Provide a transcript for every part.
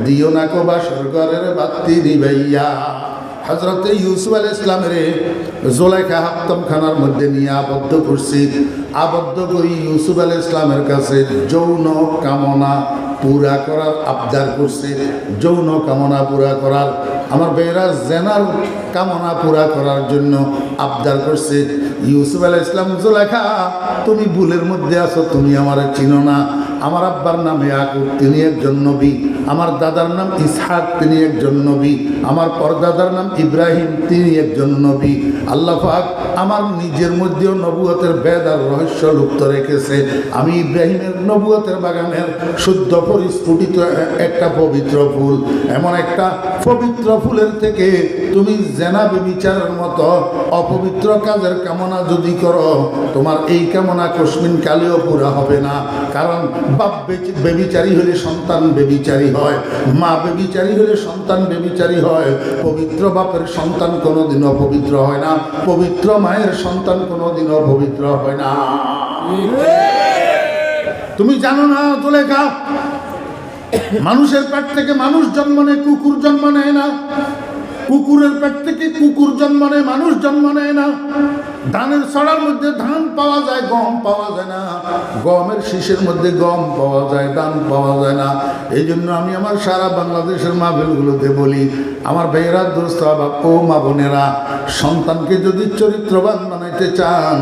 দিও না কো বাসর ঘরের বাতি নিবাইয়া। হযরত ইউসুফ আলাইহিস সালামের জুলাইখা হাত্তমখানার মধ্যে নিয়ে আবদ্ধ করছে। আবদ্ধ করে ইউসুফ আলাইহিস সালামের কাছে যৌন কামনা পুরা করার আবদার করছে। যৌন কামনা পুরা করার, আমার বেয়েরা জেনার কামনা পুরা করার জন্য আবদার করছে। ইউসুফ আলাইহিস সালাম, জুলাইখা তুমি ভুলের মধ্যে আছো, তুমি আমারে চিনো না। আমার আব্বার নাম ইয়াকুব, তিনি একজন নবী। আমার দাদার নাম ইসহাক, তিনি একজন নবী। আমার পরদাদার নাম ইব্রাহিম, তিনি একজন নবী। আল্লাহ পাক আমার নিজের মধ্যেও নবুয়তের বেদ আর রহস্য লুপ্ত রেখেছে। আমি ইব্রাহিমের নবুয়তের বাগানের শুদ্ধ পরিস্ফুটিত একটা পবিত্র ফুল। এমন একটা পবিত্র ফুলের থেকে তুমি জেনা বেবিচারের মতো অপবিত্র কাজের কামনা যদি করো, তোমার এই কামনা কসমিন কালেও পুরা হবে না। কারণ বাপ বেবিচারী হলে সন্তান বেবিচারী হয়, মা বেবিচারী হলে সন্তান বেবিচারী হয়। পবিত্র বাপের সন্তান কোনোদিনও পবিত্র হয় না, পবিত্র মায়ের সন্তান কোনোদিনও পবিত্র হয় না। তুমি জানো না জুলেখা, মানুষের পেট থেকে মানুষ জন্ম নেয়, কুকুর জন্ম নেয় না। কুকুরের পেট থেকে কুকুর জন্ম নেয়, মানুষ জন্ম নেয় না। ধানের ছড়ার মধ্যে ধান পাওয়া যায়, গম পাওয়া যায় না। গমের শীষের মধ্যে গম পাওয়া যায়, ধান পাওয়া যায় না। এই জন্য আমি আমার সারা বাংলাদেশের মাহফিলগুলোতে বলি, আমার ভাইয়েরা, দোস্ত, ও মা বোনেরা, সন্তানকে যদি চরিত্রবান বানাইতে চান,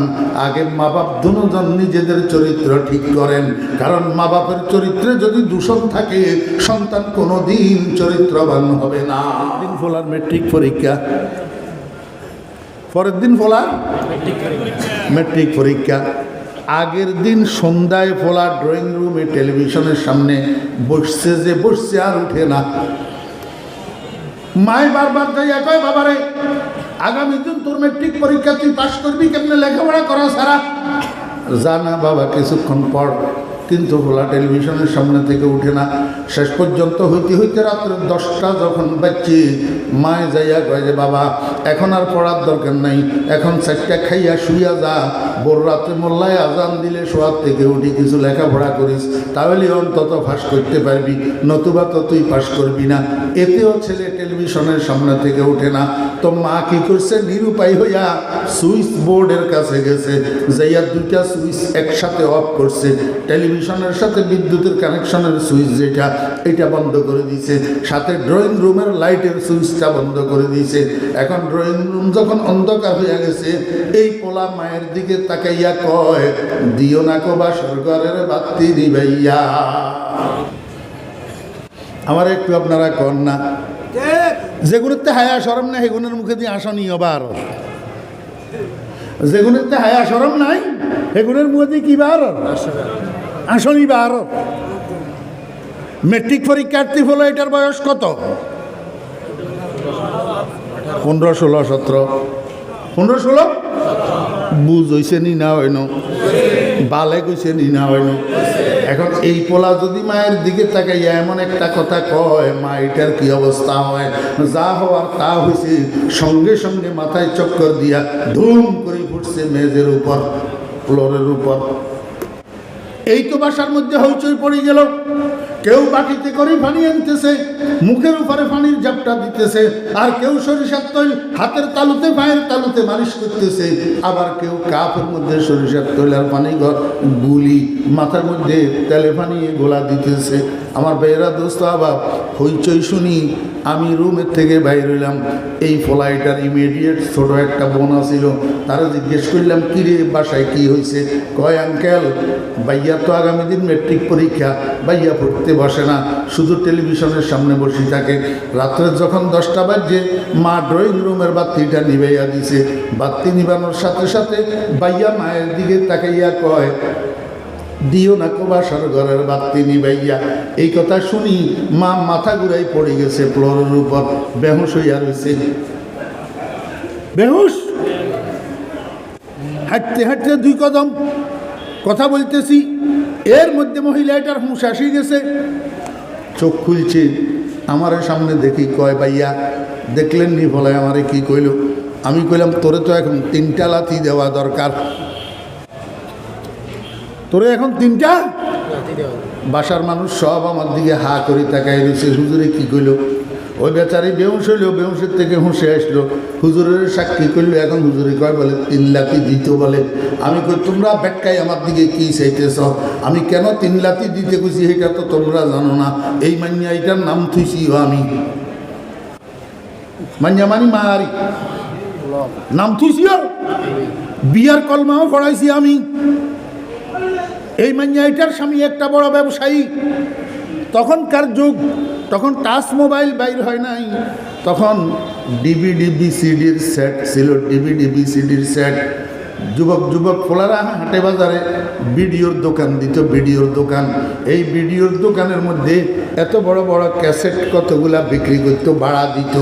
আগে মা বাপ দুজন নিজেদের চরিত্র ঠিক করেন। কারণ মা বাপের চরিত্রে যদি দূষণ থাকে, সন্তান কোনোদিন চরিত্রবান হবে না। দিন ফোলার মেট্রিক পরীক্ষা, পরের দিন ফোলার মেট্রিক পরীক্ষা। আগের দিন সন্ধ্যায় ফোলা ড্রয়িং রুমে টেলিভিশনের সামনে বসছে, যে বসছে আর উঠে না। মায় বারবার যাইয়া কয়, বাবারে আগামী দিন তোর মেট্রিক পরীক্ষা, তুই পাস করবি কেমনে লেখাপড়া করা ছাড়া? জানা বাবা, কিছুক্ষণ পর। কিন্তু ফোলা টেলিভিশনের সামনে থেকে উঠে না। শেষ পর্যন্ত হইতে হইতে রাত্রে 10টা যখন বাচ্চি, মায় যাইয়া কয় যে বাবা এখন আর পড়ার দরকার নাই, এখন 4টা খাইয়া শুইয়া যা। বড় রাত্রে মোল্লায় আজান দিলে শোয়ার থেকে উঠি কিছু লেখাপড়া করিস, তাহলে অন্তত পাস করতে পারবি, নতুবা তো তুই পাস করবি না। এতেও ছেলে টেলিভিশনের সামনে থেকে উঠে না। তো মা কি করছে, নিরুপায় হইয়া সুইচ বোর্ডের কাছে গেছে, যাইয়া 2টা সুইচ একসাথে অফ করছে। টেলিভিশনের সাথে বিদ্যুতের কানেকশনের সুইচ যেটা, এটা বন্ধ করে দিয়েছে। সাথে ড্রয়িং রুমের লাইটের সুইচটা বন্ধ করে দিয়েছে। এখন ড্রয়িং রুম যখন অন্ধকার হয়ে গেছে, এই পোলা মায়ের দিকে তাকাইয়া কয়, দিও না কো বাসর ঘরের বাতি নিবাইয়া। আমার একটু আপনারা কন না, যেগুলোতে হায়া শরম নাই সেগুলোর মুখে দিয়ে আসনি আবার, যেগুলোতে হায়া শরম নাই সেগুলোর মুখে দিয়ে কি বার আসনি বার। মেট্রিক পরীক্ষার্থী হলো, এটার বয়স কত? 15, 16, 17, 15, 16 বুঝ হয়েছে নি না হইন, বালে কইছে নি না হইন। এখন এই পোলা যদি মায়ের দিকে তাকাইয়া এমন একটা কথা কয়, মা এটার কি অবস্থা হয়? যা হওয়ার তা হয়েছে। সঙ্গে সঙ্গে মাথায় চক্কর দিয়া ধুম করে ফুটছে মেজের উপর, ফ্লোরের উপর। এই তো বাসার মধ্যে হইচই পড়ে গেল। কেউ বাটিতে করে পানি আনতেছে, মুখের উপরে পানির ঝাপটা দিতেছে, আর কেউ সরিষার তৈল হাতের তালুতে পায়ের তালুতে মালিশ করতেছে, আবার কেউ কাপের মধ্যে সরিষার তৈল আর পানি গুলি মাথার মধ্যে তেলে পানি গোলা দিতেছে। আমার বেয়েরা দোস্ত আবার হইচই শুনি আমি রুমের থেকে বাইর হইলাম। এই ফ্লাইটার ইমিডিয়েট ছোট একটা বোন ছিল, তারা জিজ্ঞেস করলাম, কিরে বাসায় কি হয়েছে? কয়, আঙ্কেল ভাইয়া তো আগামী দিন মেট্রিক পরীক্ষা, ভাইয়া পড়তে বসে না, শুধু টেলিভিশনের সামনে বসে থাকে। রাত্রে যখন 10টা বাজে, মা ড্রয়িং রুমের বাতিটা নিভাইয়া দিছে। বাতি নিবানোর সাথে সাথে ভাইয়া মায়ের দিকে তাকাইয়া কয়, দিও না কো বাসর ঘরের বাতি নিবাইয়া। এই কথা শুনি মা মাথা ঘুরাই পড়ে গেছে ফ্লোরের উপর, বেহুশ হইয়া রয়েছে। বেহুশ, হাঁটতে হাঁটতে 2 কদম কথা বলতেছি, এর মধ্যে মহিলা এটার হুঁশ আসি গেছে। চোখ খুলছে, আমার সামনে দেখি কয়, ভাইয়া দেখলেন নি? বলে আমারে কি কইল? আমি কইলাম, তোরে তো এখন 3টা লাথি দেওয়া দরকার, তোরে এখন 3টা বাসার মানুষ সব আমার দিকে হা করে তাকাই রয়েছে, হুজুরে কি কইল। ওই বেচারি বেউস হইল, বেউসের থেকে হুঁসে আসলো, হুজুরের সাক্ষী করলো। এখন হুজুরে কয় বলে 3 লাথি দিত বলে। আমি কই তোমরা বেটকাই আমার দিকে কি চাইতেছ? আমি কেন 3 লাথি দিতে কইছি এটা তো তোমরা জানো না। এই মান্যা এটার নাম থুইছিও আমি, মান্যা মানি মারি নাম থুইছিও, বিয়ার কলমাও পড়াইছি আমি। এই মান্যা এটার স্বামী একটা বড় ব্যবসায়ী। তখনকার যুগ, তখন টাচ মোবাইল বাইর হয় নাই, তখন ডিভিডি বিসিডির সেট ছিল, ডিভিডি বিসিডির সেট। যুবক ফোলারা হাটে বাজারে ভিডিওর দোকান দিত, ভিডিওর দোকান। এই ভিডিওর দোকানের মধ্যে এত বড় বড় ক্যাসেট কতগুলা বিক্রি করত, ভাড়া দিত।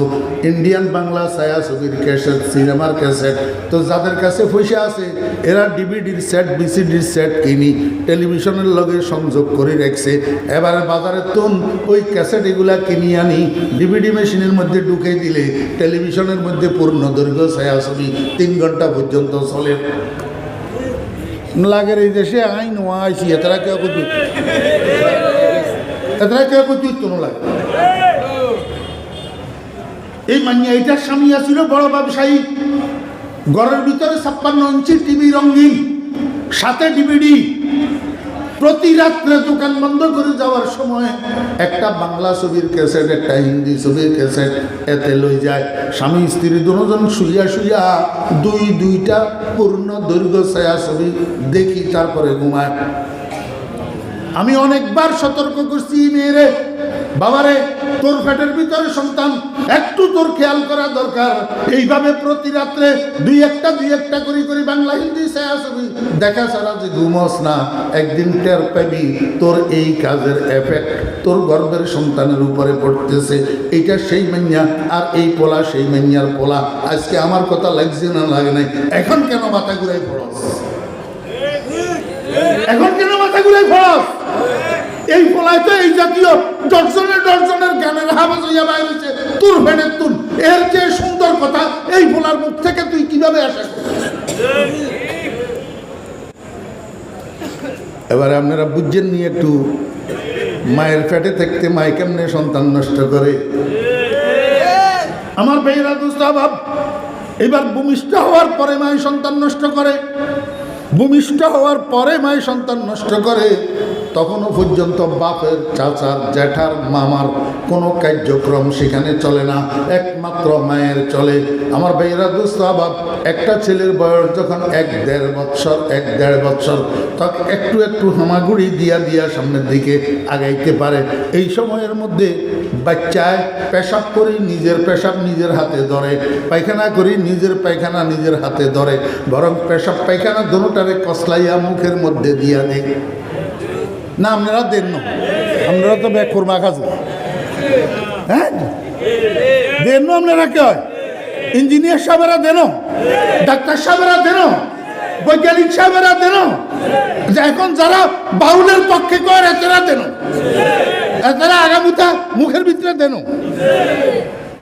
ইন্ডিয়ান বাংলা ছায়াছবির ক্যাসেট, সিনেমার ক্যাসেট। তো যাদের কাছে পয়সা আছে এরা ডিভিডির সেট, বিসিডির সেট কিনি টেলিভিশনের লগে সংযোগ করে রাখছে। এবারে বাজারে তুন ওই ক্যাসেট এগুলা কিনি আনি ডিভিডি মেশিনের মধ্যে ঢুকে দিলে টেলিভিশনের মধ্যে পূর্ণ দৈর্ঘ্য ছায়াছবি 3 ঘন্টা পর্যন্ত চলে। লাগের এই দেশে আইন আইসি এতরা কেউ করতে, এতরা কেউ করতে তো লাগে। এই মান্যা এটার স্বামী আছিল বড় ব্যবসায়ী। ঘরের ভিতরে 56 ইঞ্চি টিভি রঙিন, সাথে ডিভিডি। প্রতি রাত্রে দোকান বন্ধ করে যাওয়ার সময় একটা বাংলা ছবির ক্যাসেট, একটা হিন্দি ছবির ক্যাসেট এতে লই যায়। স্বামী স্ত্রী দুজন শুইয়া শুইয়া দুইটা পূর্ণ দৈর্ঘ্য ছায়াছবি দেখি, তারপরে ঘুমায়। আমি অনেকবার সতর্ক করছি মেয়েরে, বাবারে তোর পেটের ভিতরে সন্তান, একটু তোর খেয়াল করা দরকার। এইভাবে প্রতি রাত্রে দুই একটা করে বাংলা হিন্দি ছায়াছবি দেখা ছাড়া যে ঘুমস না, একদিন টের পাবি তোর এই কাজের এফেক্ট তোর গর্ভের সন্তানের উপরে পড়তেছে। এইটা সেই মাইয়া, আর এই পোলা সেই মাইয়ার পোলা। আজকে আমার কথা লাগছে না লাগে নাই? এখন কেন মাথা ঘুরাই পড়স? এখন কেন মাথা ঘুরাই পড়স? এই পোলায় তো এই জাতীয় দর্শনের গানের হাবাস হইয়া বাইরেছে তোর ভেড়ের তুন। এর যে সুন্দর কথা এই পোলার মুখ থেকে তুই কিভাবে আসিস? এবারে আপনারা বুঝছেন নি একটু, মায়ের পেটে থাকতে মায় কেমনে সন্তান নষ্ট করে। আমার ভাইয়েরা দোস্ত ভাব, এবার ভূমিষ্ঠ হওয়ার পরে মায় সন্তান নষ্ট করে, ভূমিষ্ঠ হওয়ার পরে মায় সন্তান নষ্ট করে। তখনও পর্যন্ত বাপের, চাচার, জ্যাঠার, মামার কোনো কার্যক্রম সেখানে চলে না, একমাত্র মায়ের চলে। আমার ভাইয়েরা দোস্ত আবাব, একটা ছেলের বয়স যখন 1-1.5 বৎসর, তখন একটু হামাগুড়ি দিয়া সামনের দিকে আগাইতে পারে। এই সময়ের মধ্যে বাচ্চায় পেশাব করি নিজের পেশাব নিজের হাতে ধরে, পায়খানা করি নিজের পায়খানা নিজের হাতে ধরে, বরং পেশাব পায়খানা দুটারে কসলাইয়া মুখের মধ্যে দিয়া নেই। না আপনারা দেন না, আপনারা তো ব্যাগ করবা কাজ, হ্যাঁ দেন না। আপনারা কে হয়? ইঞ্জিনিয়ার সাহেবেরা দেন, ডাক্তার সাহেবেরা দেন, বৈজ্ঞানিক সাহেবেরা দেন, এখন যারা বাউলের পক্ষে কয় এতেরা দেন, এতেরা আগামীটা মুখের ভিতরে দেন।